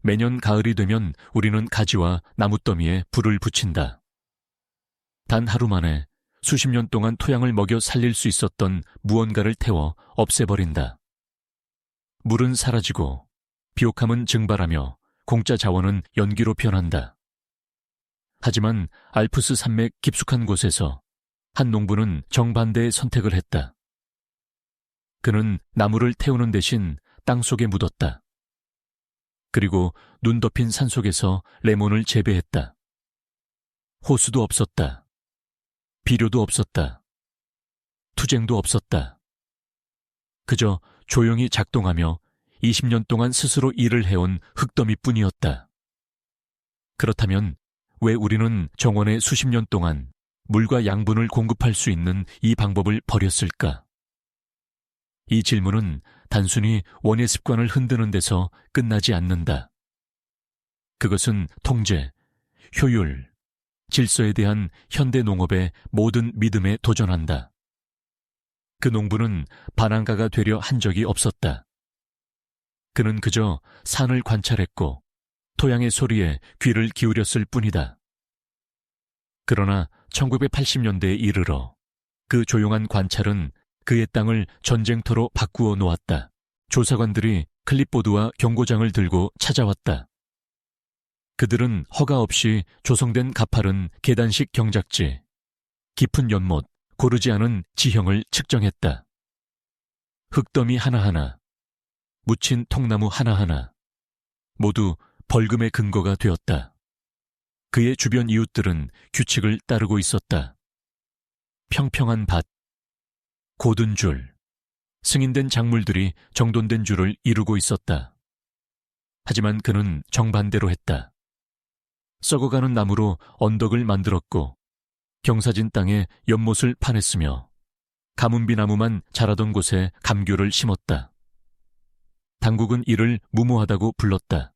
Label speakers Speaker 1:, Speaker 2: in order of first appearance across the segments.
Speaker 1: 매년 가을이 되면 우리는 가지와 나뭇더미에 불을 붙인다. 단 하루 만에 수십 년 동안 토양을 먹여 살릴 수 있었던 무언가를 태워 없애버린다. 물은 사라지고 비옥함은 증발하며 공짜 자원은 연기로 변한다. 하지만 알프스 산맥 깊숙한 곳에서 한 농부는 정반대의 선택을 했다. 그는 나무를 태우는 대신 땅속에 묻었다. 그리고 눈 덮인 산속에서 레몬을 재배했다. 호수도 없었다. 비료도 없었다. 투쟁도 없었다. 그저 조용히 작동하며 20년 동안 스스로 일을 해온 흙더미뿐이었다. 그렇다면 왜 우리는 정원에 수십 년 동안 물과 양분을 공급할 수 있는 이 방법을 버렸을까? 이 질문은 단순히 원예 습관을 흔드는 데서 끝나지 않는다. 그것은 통제, 효율, 질서에 대한 현대 농업의 모든 믿음에 도전한다. 그 농부는 반항가가 되려 한 적이 없었다. 그는 그저 산을 관찰했고 토양의 소리에 귀를 기울였을 뿐이다. 그러나 1980년대에 이르러 그 조용한 관찰은 그의 땅을 전쟁터로 바꾸어 놓았다. 조사관들이 클립보드와 경고장을 들고 찾아왔다. 그들은 허가 없이 조성된 가파른 계단식 경작지, 깊은 연못, 고르지 않은 지형을 측정했다. 흙더미 하나하나, 묻힌 통나무 하나하나, 모두 벌금의 근거가 되었다. 그의 주변 이웃들은 규칙을 따르고 있었다. 평평한 밭, 곧은 줄, 승인된 작물들이 정돈된 줄을 이루고 있었다. 하지만 그는 정반대로 했다. 썩어가는 나무로 언덕을 만들었고 경사진 땅에 연못을 파냈으며 가문비 나무만 자라던 곳에 감귤을 심었다. 당국은 이를 무모하다고 불렀다.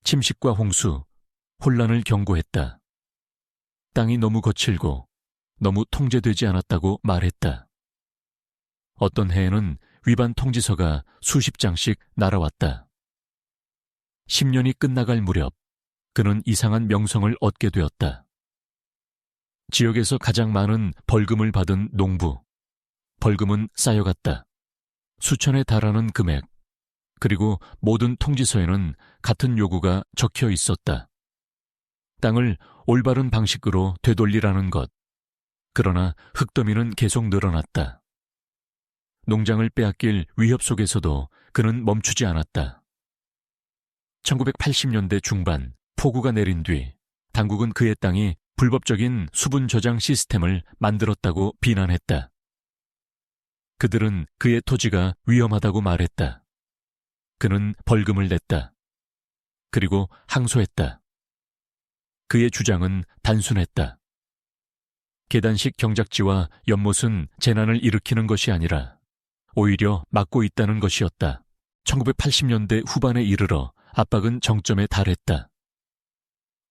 Speaker 1: 침식과 홍수, 혼란을 경고했다. 땅이 너무 거칠고 너무 통제되지 않았다고 말했다. 어떤 해에는 위반 통지서가 수십 장씩 날아왔다. 10년이 끝나갈 무렵 그는 이상한 명성을 얻게 되었다. 지역에서 가장 많은 벌금을 받은 농부. 벌금은 쌓여갔다. 수천에 달하는 금액, 그리고 모든 통지서에는 같은 요구가 적혀 있었다. 땅을 올바른 방식으로 되돌리라는 것. 그러나 흙더미는 계속 늘어났다. 농장을 빼앗길 위협 속에서도 그는 멈추지 않았다. 1980년대 중반 폭우가 내린 뒤 당국은 그의 땅이 불법적인 수분 저장 시스템을 만들었다고 비난했다. 그들은 그의 토지가 위험하다고 말했다. 그는 벌금을 냈다. 그리고 항소했다. 그의 주장은 단순했다. 계단식 경작지와 연못은 재난을 일으키는 것이 아니라 오히려 막고 있다는 것이었다. 1980년대 후반에 이르러 압박은 정점에 달했다.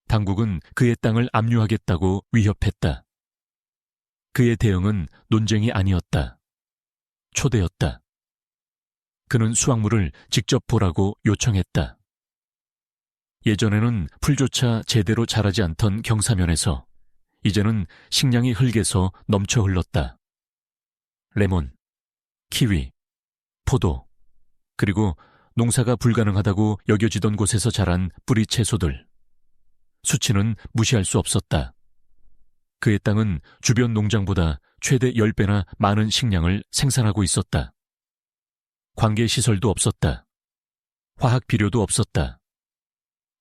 Speaker 1: 당국은 그의 땅을 압류하겠다고 위협했다. 그의 대응은 논쟁이 아니었다. 초대였다. 그는 수확물을 직접 보라고 요청했다. 예전에는 풀조차 제대로 자라지 않던 경사면에서 이제는 식량이 흙에서 넘쳐 흘렀다. 레몬, 키위, 포도, 그리고 농사가 불가능하다고 여겨지던 곳에서 자란 뿌리 채소들. 수치는 무시할 수 없었다. 그의 땅은 주변 농장보다 최대 10배나 많은 식량을 생산하고 있었다. 관계시설도 없었다. 화학 비료도 없었다.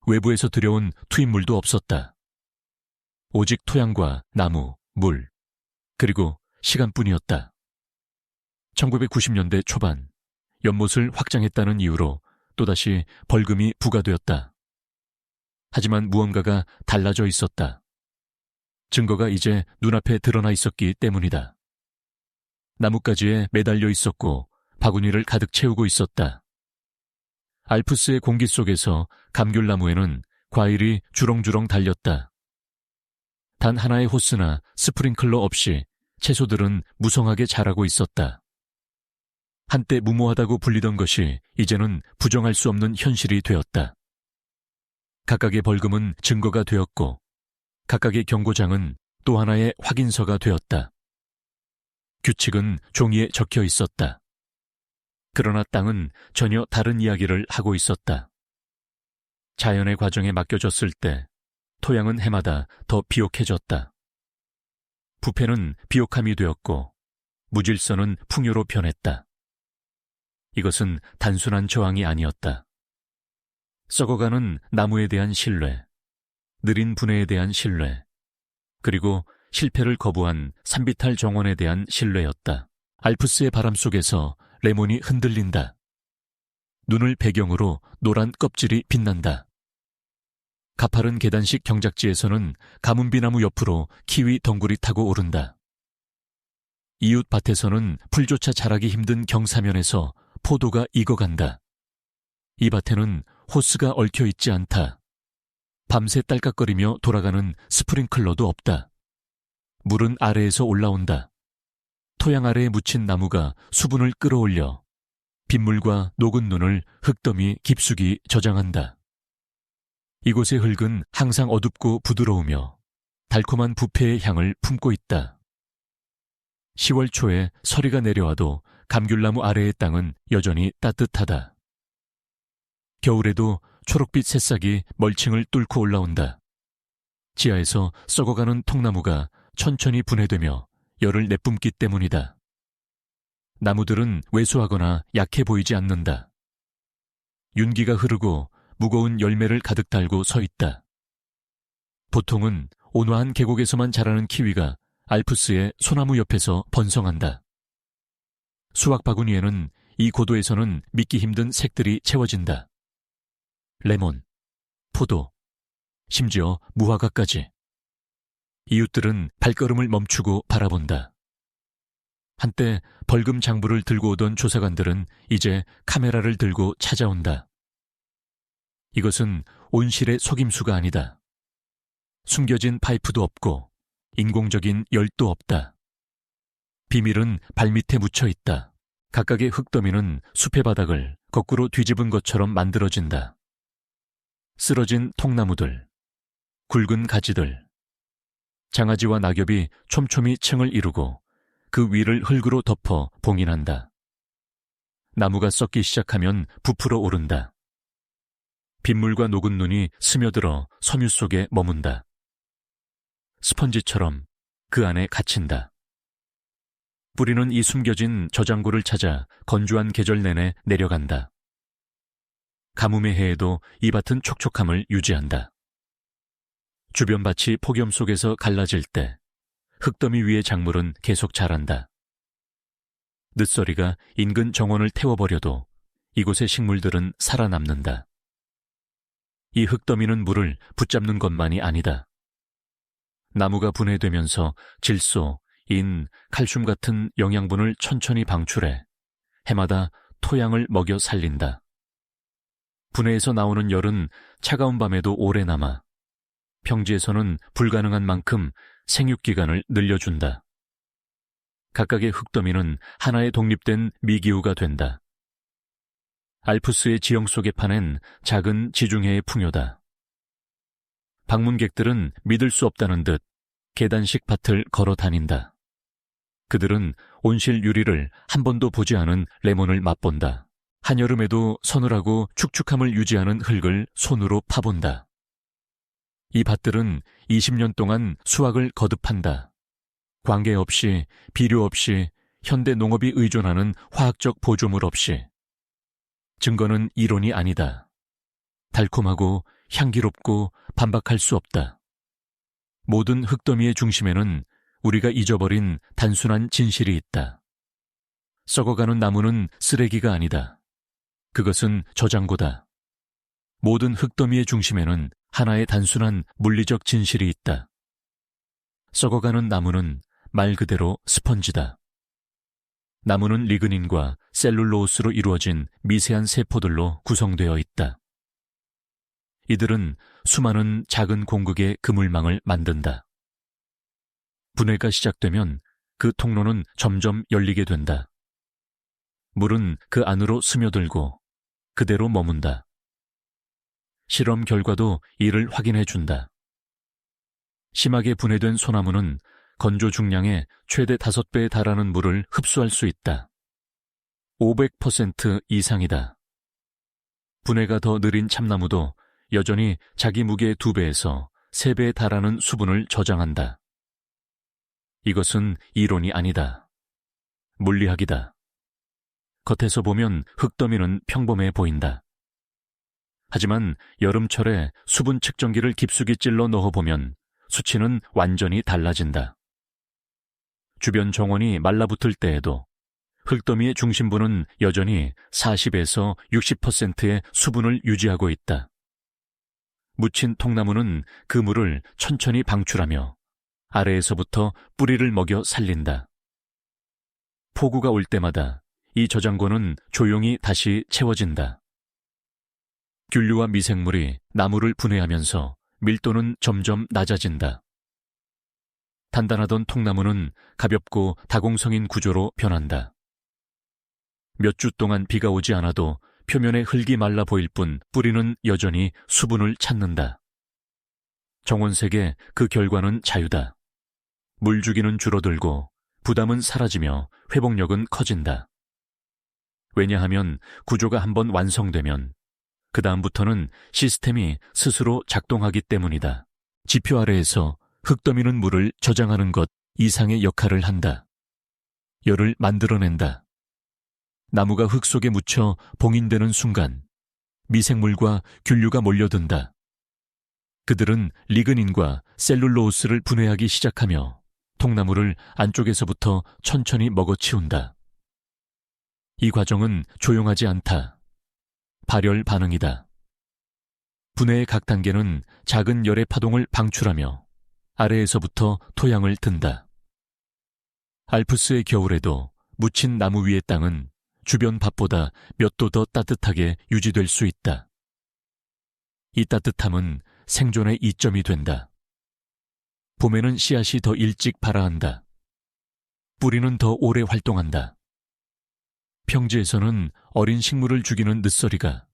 Speaker 1: 외부에서 들여온 투입물도 없었다. 오직 토양과 나무, 물, 그리고 시간뿐이었다. 1990년대 초반 연못을 확장했다는 이유로 또다시 벌금이 부과되었다. 하지만 무언가가 달라져 있었다. 증거가 이제 눈앞에 드러나 있었기 때문이다. 나뭇가지에 매달려 있었고 바구니를 가득 채우고 있었다. 알프스의 공기 속에서 감귤나무에는 과일이 주렁주렁 달렸다. 단 하나의 호스나 스프링클러 없이 채소들은 무성하게 자라고 있었다. 한때 무모하다고 불리던 것이 이제는 부정할 수 없는 현실이 되었다. 각각의 벌금은 증거가 되었고 각각의 경고장은 또 하나의 확인서가 되었다. 규칙은 종이에 적혀 있었다. 그러나 땅은 전혀 다른 이야기를 하고 있었다. 자연의 과정에 맡겨졌을 때 토양은 해마다 더 비옥해졌다. 부패는 비옥함이 되었고 무질서는 풍요로 변했다. 이것은 단순한 저항이 아니었다. 썩어가는 나무에 대한 신뢰, 느린 분해에 대한 신뢰, 그리고 실패를 거부한 산비탈 정원에 대한 신뢰였다. 알프스의 바람 속에서 레몬이 흔들린다. 눈을 배경으로 노란 껍질이 빛난다. 가파른 계단식 경작지에서는 가문비나무 옆으로 키위 덩굴이 타고 오른다. 이웃 밭에서는 풀조차 자라기 힘든 경사면에서 포도가 익어간다. 이 밭에는 호스가 얽혀 있지 않다. 밤새 딸깍거리며 돌아가는 스프링클러도 없다. 물은 아래에서 올라온다. 토양 아래에 묻힌 나무가 수분을 끌어올려 빗물과 녹은 눈을 흙더미 깊숙이 저장한다. 이곳의 흙은 항상 어둡고 부드러우며 달콤한 부패의 향을 품고 있다. 10월 초에 서리가 내려와도 감귤나무 아래의 땅은 여전히 따뜻하다. 겨울에도 초록빛 새싹이 멀칭을 뚫고 올라온다. 지하에서 썩어가는 통나무가 천천히 분해되며 열을 내뿜기 때문이다. 나무들은 왜소하거나 약해 보이지 않는다. 윤기가 흐르고 무거운 열매를 가득 달고 서 있다. 보통은 온화한 계곡에서만 자라는 키위가 알프스의 소나무 옆에서 번성한다. 수확 바구니에는 이 고도에서는 믿기 힘든 색들이 채워진다. 레몬, 포도, 심지어 무화과까지. 이웃들은 발걸음을 멈추고 바라본다. 한때 벌금 장부를 들고 오던 조사관들은 이제 카메라를 들고 찾아온다. 이것은 온실의 속임수가 아니다. 숨겨진 파이프도 없고 인공적인 열도 없다. 비밀은 발밑에 묻혀 있다. 각각의 흙더미는 숲의 바닥을 거꾸로 뒤집은 것처럼 만들어진다. 쓰러진 통나무들, 굵은 가지들, 장아지와 낙엽이 촘촘히 층을 이루고 그 위를 흙으로 덮어 봉인한다. 나무가 썩기 시작하면 부풀어 오른다. 빗물과 녹은 눈이 스며들어 섬유 속에 머문다. 스펀지처럼 그 안에 갇힌다. 뿌리는 이 숨겨진 저장고를 찾아 건조한 계절 내내 내려간다. 가뭄의 해에도 이 밭은 촉촉함을 유지한다. 주변 밭이 폭염 속에서 갈라질 때 흙더미 위의 작물은 계속 자란다. 늦서리가 인근 정원을 태워버려도 이곳의 식물들은 살아남는다. 이 흙더미는 물을 붙잡는 것만이 아니다. 나무가 분해되면서 질소, 인, 칼슘 같은 영양분을 천천히 방출해 해마다 토양을 먹여 살린다. 분해에서 나오는 열은 차가운 밤에도 오래 남아 평지에서는 불가능한 만큼 생육기간을 늘려준다. 각각의 흙더미는 하나의 독립된 미기후가 된다. 알프스의 지형 속에 파낸 작은 지중해의 풍요다. 방문객들은 믿을 수 없다는 듯 계단식 밭을 걸어 다닌다. 그들은 온실 유리를 한 번도 보지 않은 레몬을 맛본다. 한여름에도 서늘하고 축축함을 유지하는 흙을 손으로 파본다. 이 밭들은 20년 동안 수확을 거듭한다. 관계없이, 비료 없이, 현대 농업이 의존하는 화학적 보조물 없이. 증거는 이론이 아니다. 달콤하고 향기롭고 반박할 수 없다. 모든 흙더미의 중심에는 우리가 잊어버린 단순한 진실이 있다. 썩어가는 나무는 쓰레기가 아니다. 그것은 저장고다. 모든 흙더미의 중심에는 하나의 단순한 물리적 진실이 있다. 썩어가는 나무는 말 그대로 스펀지다. 나무는 리그닌과 셀룰로스로 이루어진 미세한 세포들로 구성되어 있다. 이들은 수많은 작은 공극의 그물망을 만든다. 분해가 시작되면 그 통로는 점점 열리게 된다. 물은 그 안으로 스며들고 그대로 머문다. 실험 결과도 이를 확인해 준다. 심하게 분해된 소나무는 건조 중량의 최대 5배에 달하는 물을 흡수할 수 있다. 500% 이상이다. 분해가 더 느린 참나무도 여전히 자기 무게의 2배에서 3배에 달하는 수분을 저장한다. 이것은 이론이 아니다. 물리학이다. 겉에서 보면 흙더미는 평범해 보인다. 하지만 여름철에 수분 측정기를 깊숙이 찔러 넣어보면 수치는 완전히 달라진다. 주변 정원이 말라붙을 때에도 흙더미의 중심부는 여전히 40에서 60%의 수분을 유지하고 있다. 묻힌 통나무는 그 물을 천천히 방출하며 아래에서부터 뿌리를 먹여 살린다. 폭우가 올 때마다 이 저장고는 조용히 다시 채워진다. 균류와 미생물이 나무를 분해하면서 밀도는 점점 낮아진다. 단단하던 통나무는 가볍고 다공성인 구조로 변한다. 몇 주 동안 비가 오지 않아도 표면에 흙이 말라 보일 뿐 뿌리는 여전히 수분을 찾는다. 정원색의 그 결과는 자유다. 물주기는 줄어들고 부담은 사라지며 회복력은 커진다. 왜냐하면 구조가 한번 완성되면 그 다음부터는 시스템이 스스로 작동하기 때문이다. 지표 아래에서 흙더미는 물을 저장하는 것 이상의 역할을 한다. 열을 만들어낸다. 나무가 흙 속에 묻혀 봉인되는 순간 미생물과 균류가 몰려든다. 그들은 리그닌과 셀룰로스를 분해하기 시작하며 통나무를 안쪽에서부터 천천히 먹어치운다. 이 과정은 조용하지 않다. 발열 반응이다. 분해의 각 단계는 작은 열의 파동을 방출하며 아래에서부터 토양을 든다. 알프스의 겨울에도 묻힌 나무 위의 땅은 주변 밭보다 몇 도 더 따뜻하게 유지될 수 있다. 이 따뜻함은 생존의 이점이 된다. 봄에는 씨앗이 더 일찍 발아한다. 뿌리는 더 오래 활동한다. 평지에서는 어린 식물을 죽이는 늦서리가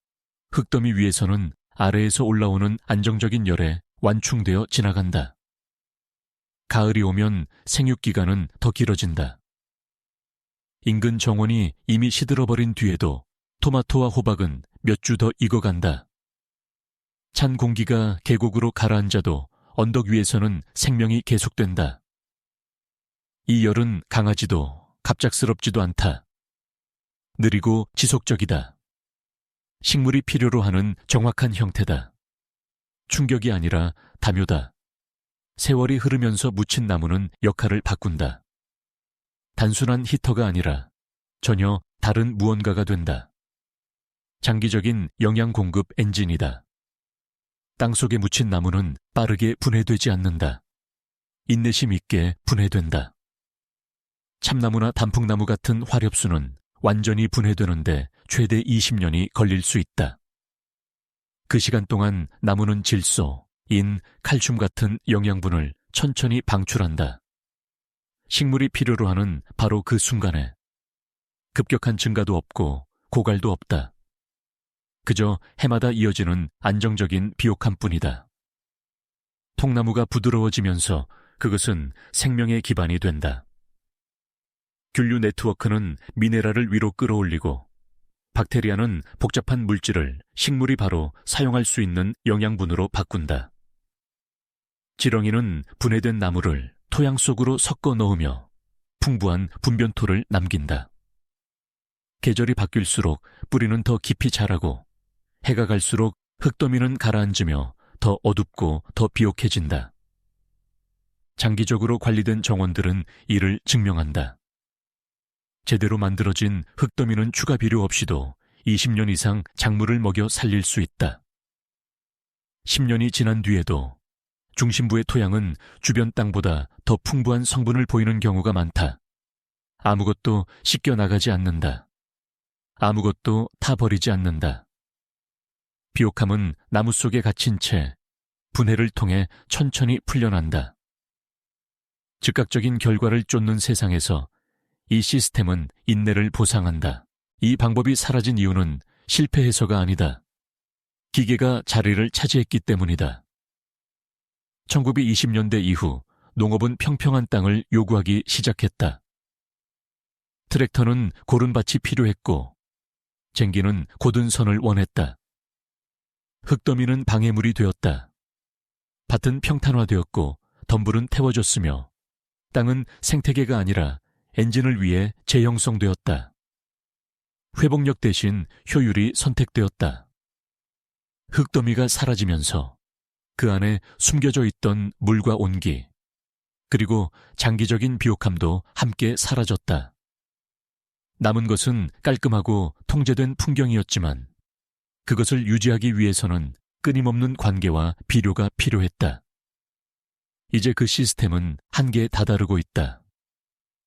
Speaker 1: 흙더미 위에서는 아래에서 올라오는 안정적인 열에 완충되어 지나간다. 가을이 오면 생육기간은 더 길어진다. 인근 정원이 이미 시들어버린 뒤에도 토마토와 호박은 몇 주 더 익어간다. 찬 공기가 계곡으로 가라앉아도 언덕 위에서는 생명이 계속된다. 이 열은 강하지도 갑작스럽지도 않다. 느리고 지속적이다. 식물이 필요로 하는 정확한 형태다. 충격이 아니라 담요다. 세월이 흐르면서 묻힌 나무는 역할을 바꾼다. 단순한 히터가 아니라 전혀 다른 무언가가 된다. 장기적인 영양 공급 엔진이다. 땅속에 묻힌 나무는 빠르게 분해되지 않는다. 인내심 있게 분해된다. 참나무나 단풍나무 같은 화렵수는 완전히 분해되는데 최대 20년이 걸릴 수 있다. 그 시간 동안 나무는 질소, 인, 칼슘 같은 영양분을 천천히 방출한다. 식물이 필요로 하는 바로 그 순간에 급격한 증가도 없고 고갈도 없다. 그저 해마다 이어지는 안정적인 비옥함뿐이다. 통나무가 부드러워지면서 그것은 생명의 기반이 된다. 균류 네트워크는 미네랄을 위로 끌어올리고 박테리아는 복잡한 물질을 식물이 바로 사용할 수 있는 영양분으로 바꾼다. 지렁이는 분해된 나무를 토양 속으로 섞어 넣으며 풍부한 분변토를 남긴다. 계절이 바뀔수록 뿌리는 더 깊이 자라고 해가 갈수록 흙더미는 가라앉으며 더 어둡고 더 비옥해진다. 장기적으로 관리된 정원들은 이를 증명한다. 제대로 만들어진 흙더미는 추가 비료 없이도 20년 이상 작물을 먹여 살릴 수 있다. 10년이 지난 뒤에도 중심부의 토양은 주변 땅보다 더 풍부한 성분을 보이는 경우가 많다. 아무것도 씻겨 나가지 않는다. 아무것도 타버리지 않는다. 비옥함은 나무 속에 갇힌 채 분해를 통해 천천히 풀려난다. 즉각적인 결과를 쫓는 세상에서 이 시스템은 인내를 보상한다. 이 방법이 사라진 이유는 실패해서가 아니다. 기계가 자리를 차지했기 때문이다. 1920년대 이후 농업은 평평한 땅을 요구하기 시작했다. 트랙터는 고른 밭이 필요했고 쟁기는 곧은 선을 원했다. 흙더미는 방해물이 되었다. 밭은 평탄화되었고 덤불은 태워졌으며 땅은 생태계가 아니라 엔진을 위해 재형성되었다. 회복력 대신 효율이 선택되었다. 흙더미가 사라지면서 그 안에 숨겨져 있던 물과 온기, 그리고 장기적인 비옥함도 함께 사라졌다. 남은 것은 깔끔하고 통제된 풍경이었지만 그것을 유지하기 위해서는 끊임없는 관계와 비료가 필요했다. 이제 그 시스템은 한계에 다다르고 있다.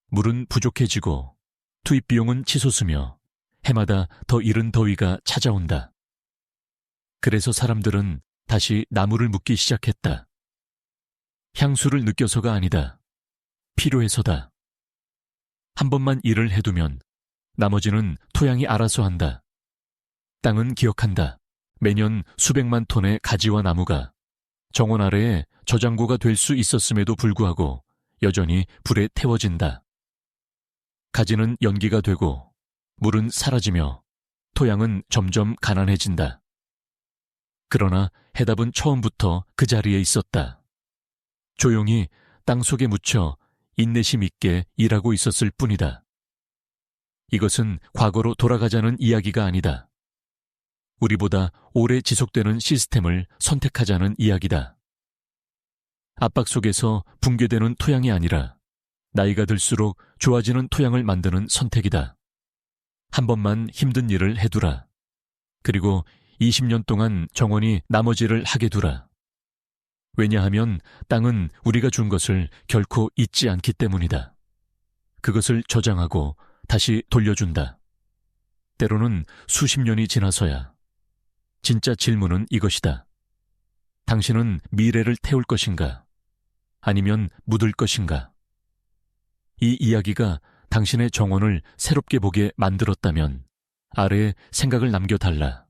Speaker 1: 물은 부족해지고 투입 비용은 치솟으며 해마다 더 이른 더위가 찾아온다. 그래서 사람들은 다시 나무를 묻기 시작했다. 향수를 느껴서가 아니다. 필요해서다. 한 번만 일을 해두면 나머지는 토양이 알아서 한다. 땅은 기억한다. 매년 수백만 톤의 가지와 나무가 정원 아래에 저장고가 될 수 있었음에도 불구하고 여전히 불에 태워진다. 가지는 연기가 되고 물은 사라지며 토양은 점점 가난해진다. 그러나 해답은 처음부터 그 자리에 있었다. 조용히 땅속에 묻혀 인내심 있게 일하고 있었을 뿐이다. 이것은 과거로 돌아가자는 이야기가 아니다. 우리보다 오래 지속되는 시스템을 선택하자는 이야기다. 압박 속에서 붕괴되는 토양이 아니라 나이가 들수록 좋아지는 토양을 만드는 선택이다. 한 번만 힘든 일을 해두라. 그리고 20년 동안 정원이 나머지를 하게 두라. 왜냐하면 땅은 우리가 준 것을 결코 잊지 않기 때문이다. 그것을 저장하고 다시 돌려준다. 때로는 수십 년이 지나서야. 진짜 질문은 이것이다. 당신은 미래를 태울 것인가? 아니면 묻을 것인가? 이 이야기가 당신의 정원을 새롭게 보게 만들었다면 아래에 생각을 남겨달라.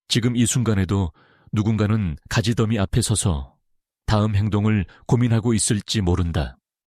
Speaker 1: 지금 이 순간에도 누군가는 가지더미 앞에 서서 다음 행동을 고민하고 있을지 모른다.